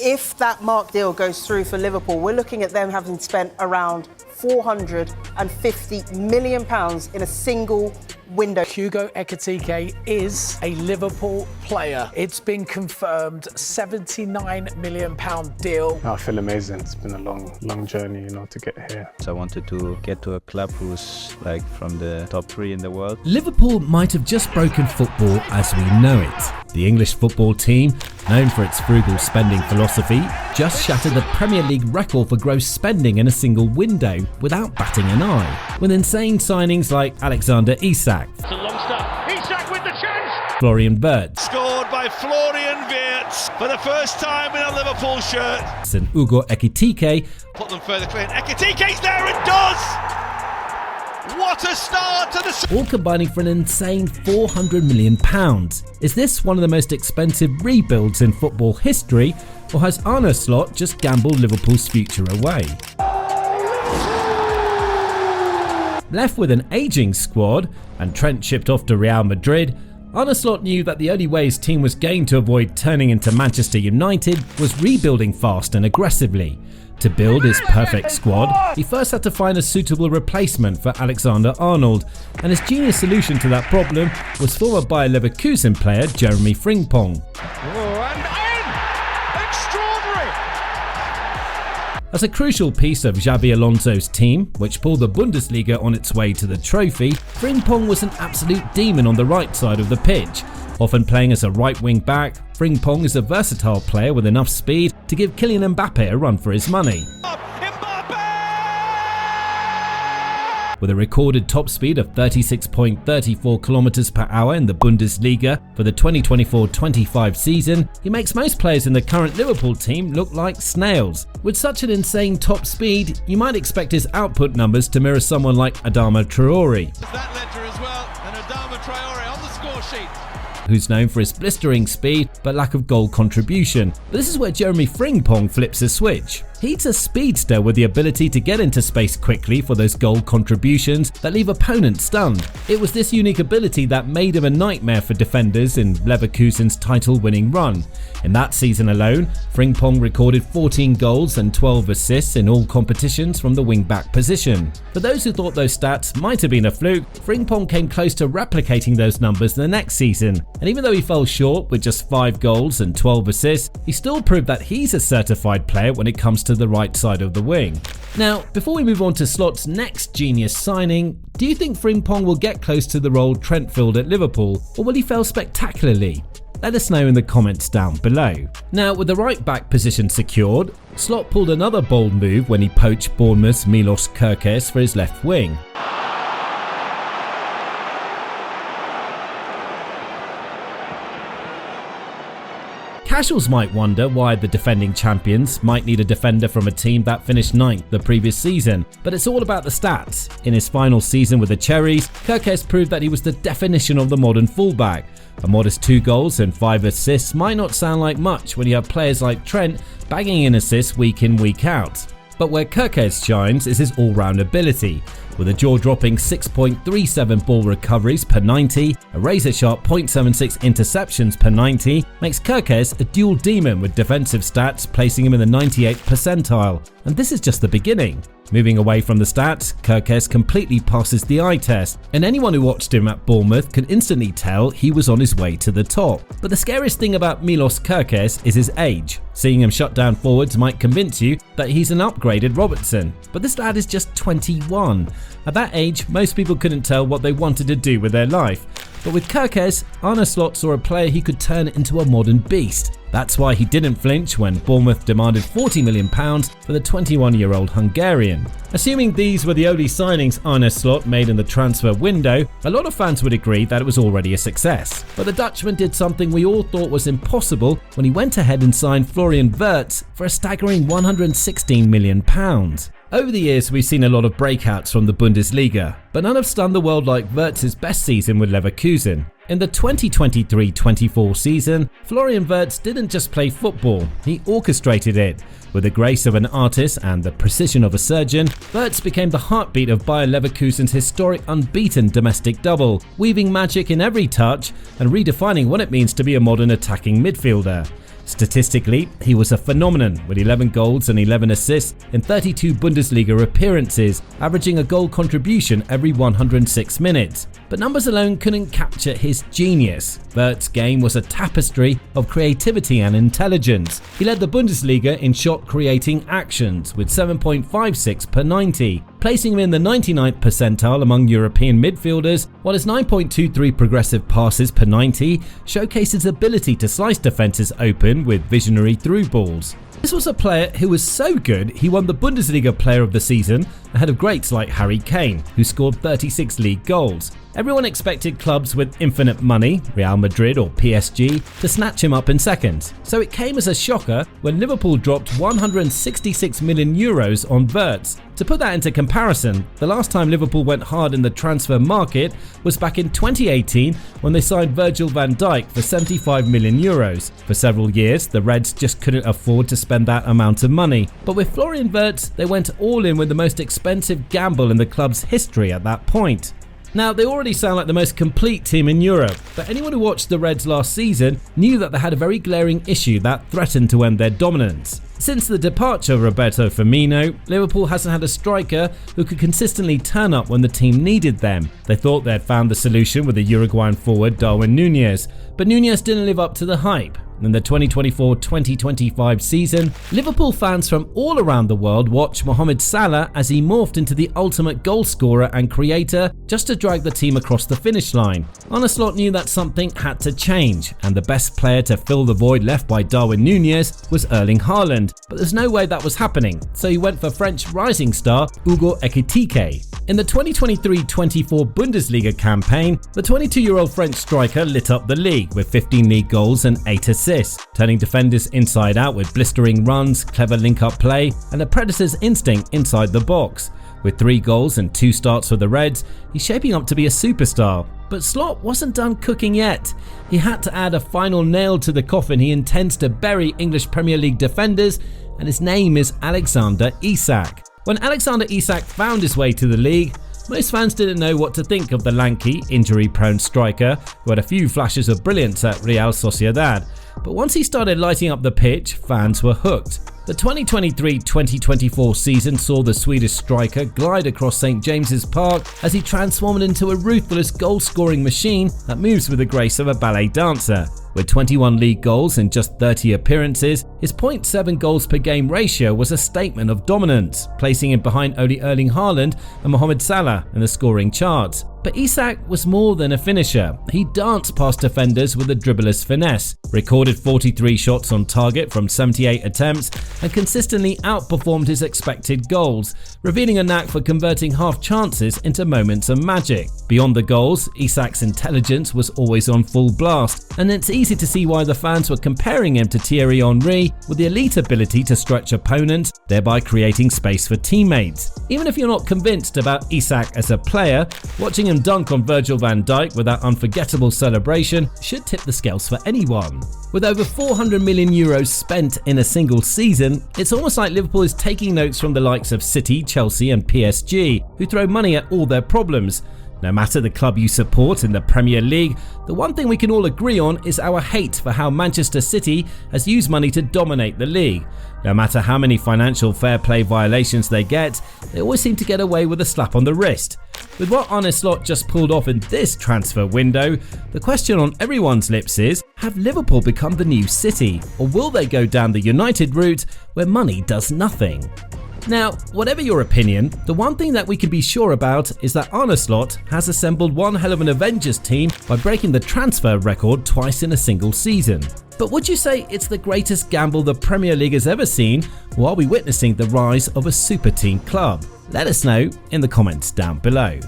If that Mark deal goes through for Liverpool, we're looking at them having spent around £450 million in a single window. Hugo Ekitike is a Liverpool player. It's been confirmed, £79 million deal. I feel amazing. It's been a long journey, to get here. So I wanted to get to a club who's like from the top 3 in the world. Liverpool might have just broken football as we know it. The English football team, known for its frugal spending philosophy, just shattered the Premier League record for gross spending in a single window without batting an eye, with insane signings like Alexander Isak, it's a long start. Isak with the chance! Florian Wirtz, Scored by Florian Wirtz for the first time in a Liverpool shirt. and Hugo Ekitike. Put them further clear. Ekitike's there and does! What a start to the... All combining for an insane £400 million. Is this one of the most expensive rebuilds in football history, or has Arne Slot just gambled Liverpool's future away? Left with an ageing squad and Trent shipped off to Real Madrid, Arne Slot knew that the only way his team was going to avoid turning into Manchester United was rebuilding fast and aggressively. To build his perfect squad, he first had to find a suitable replacement for Alexander-Arnold, and his genius solution to that problem was former Bayer Leverkusen player Jeremy Frimpong. As a crucial piece of Xabi Alonso's team, which pulled the Bundesliga on its way to the trophy, Frimpong was an absolute demon on the right side of the pitch. Often playing as a right wing back, Frimpong is a versatile player with enough speed to give Kylian Mbappe a run for his money. With a recorded top speed of 36.34 km per hour in the Bundesliga for the 2024-25 season, he makes most players in the current Liverpool team look like snails. With such an insane top speed, you might expect his output numbers to mirror someone like Adama Traore. That ledger as well, and Adama Traore on the score sheet. Who's known for his blistering speed but lack of goal contribution. But this is where Jeremy Frimpong flips a switch. He's a speedster with the ability to get into space quickly for those goal contributions that leave opponents stunned. It was this unique ability that made him a nightmare for defenders in Leverkusen's title-winning run. In that season alone, Frimpong recorded 14 goals and 12 assists in all competitions from the wing-back position. For those who thought those stats might have been a fluke, Frimpong came close to replicating those numbers the next season. And even though he fell short with just 5 goals and 12 assists, he still proved that he's a certified player when it comes to the right side of the wing. Now, before we move on to Slot's next genius signing, do you think Frimpong will get close to the role Trent filled at Liverpool, or will he fail spectacularly? Let us know in the comments down below. Now, with the right back position secured, Slot pulled another bold move when he poached Bournemouth's Milos Kerkez for his left wing. Casuals might wonder why the defending champions might need a defender from a team that finished 9th the previous season, but it's all about the stats. In his final season with the Cherries, Kerkez proved that he was the definition of the modern fullback. A modest 2 goals and 5 assists might not sound like much when you have players like Trent bagging in assists week in, week out. But where Kerkez shines is his all-round ability. With a jaw-dropping 6.37 ball recoveries per 90, a razor-sharp 0.76 interceptions per 90, makes Kerkez a dual demon with defensive stats placing him in the 98th percentile. And this is just the beginning. Moving away from the stats, Kerkez completely passes the eye test, and anyone who watched him at Bournemouth could instantly tell he was on his way to the top. But the scariest thing about Milos Kerkez is his age. Seeing him shut down forwards might convince you that he's an upgraded Robertson, but this lad is just 21. At that age, most people couldn't tell what they wanted to do with their life. But with Kerkez, Arne Slot saw a player he could turn into a modern beast. That's why he didn't flinch when Bournemouth demanded £40 million for the 21-year-old Hungarian. Assuming these were the only signings Arne Slot made in the transfer window, a lot of fans would agree that it was already a success. But the Dutchman did something we all thought was impossible when he went ahead and signed Florian Wirtz for a staggering £116 million. Over the years, we've seen a lot of breakouts from the Bundesliga, but none have stunned the world like Wirtz's best season with Leverkusen. In the 2023-24 season, Florian Wirtz didn't just play football, he orchestrated it. With the grace of an artist and the precision of a surgeon, Wirtz became the heartbeat of Bayer Leverkusen's historic unbeaten domestic double, weaving magic in every touch and redefining what it means to be a modern attacking midfielder. Statistically, he was a phenomenon with 11 goals and 11 assists in 32 Bundesliga appearances, averaging a goal contribution every 106 minutes. But numbers alone couldn't capture his genius. Wirtz's game was a tapestry of creativity and intelligence. He led the Bundesliga in shot-creating actions with 7.56 per 90, placing him in the 99th percentile among European midfielders, while his 9.23 progressive passes per 90 showcased his ability to slice defences open with visionary through balls. This was a player who was so good he won the Bundesliga Player of the Season ahead of greats like Harry Kane, who scored 36 league goals. Everyone expected clubs with infinite money, Real Madrid or PSG, to snatch him up in seconds. So it came as a shocker when Liverpool dropped 166 million euros on Wirtz. To put that into comparison, the last time Liverpool went hard in the transfer market was back in 2018 when they signed Virgil van Dijk for 75 million euros. For several years, the Reds just couldn't afford to spend that amount of money. But with Florian Wirtz, they went all in with the most expensive gamble in the club's history at that point. Now, they already sound like the most complete team in Europe, but anyone who watched the Reds last season knew that they had a very glaring issue that threatened to end their dominance. Since the departure of Roberto Firmino, Liverpool hasn't had a striker who could consistently turn up when the team needed them. They thought they had found the solution with the Uruguayan forward Darwin Núñez, but Núñez didn't live up to the hype. In the 2024-2025 season, Liverpool fans from all around the world watched Mohamed Salah as he morphed into the ultimate goal scorer and creator just to drag the team across the finish line. Arne Slot knew that something had to change, and the best player to fill the void left by Darwin Núñez was Erling Haaland, but there's no way that was happening, so he went for French rising star Hugo Ekitike. In the 2023-24 Bundesliga campaign, the 22-year-old French striker lit up the league with 15 league goals and 8 assists, turning defenders inside out with blistering runs, clever link-up play, and a predator's instinct inside the box. With 3 goals and 2 starts for the Reds, he's shaping up to be a superstar. But Slot wasn't done cooking yet. He had to add a final nail to the coffin he intends to bury English Premier League defenders, and his name is Alexander Isak. When Alexander Isak found his way to the league, most fans didn't know what to think of the lanky, injury-prone striker who had a few flashes of brilliance at Real Sociedad. But once he started lighting up the pitch, fans were hooked. The 2023-2024 season saw the Swedish striker glide across St James's Park as he transformed into a ruthless goal-scoring machine that moves with the grace of a ballet dancer. With 21 league goals in just 30 appearances, his 0.7 goals per game ratio was a statement of dominance, placing him behind only Erling Haaland and Mohamed Salah in the scoring charts. But Isak was more than a finisher. He danced past defenders with a dribbler's finesse, recorded 43 shots on target from 78 attempts, and consistently outperformed his expected goals, revealing a knack for converting half chances into moments of magic. Beyond the goals, Isak's intelligence was always on full blast, and it's easy to see why the fans were comparing him to Thierry Henry with the elite ability to stretch opponents, thereby creating space for teammates. Even if you're not convinced about Isak as a player, watching him dunk on Virgil van Dijk with that unforgettable celebration should tip the scales for anyone. With over 400 million euros spent in a single season, it's almost like Liverpool is taking notes from the likes of City, Chelsea and PSG, who throw money at all their problems. No matter the club you support in the Premier League, the one thing we can all agree on is our hate for how Manchester City has used money to dominate the league. No matter how many financial fair play violations they get, they always seem to get away with a slap on the wrist. With what Arne Slot just pulled off in this transfer window, the question on everyone's lips is, have Liverpool become the new City, or will they go down the United route where money does nothing? Now, whatever your opinion, the one thing that we can be sure about is that Arne Slot has assembled one hell of an Avengers team by breaking the transfer record twice in a single season. But would you say it's the greatest gamble the Premier League has ever seen, or are we witnessing the rise of a super team club? Let us know in the comments down below.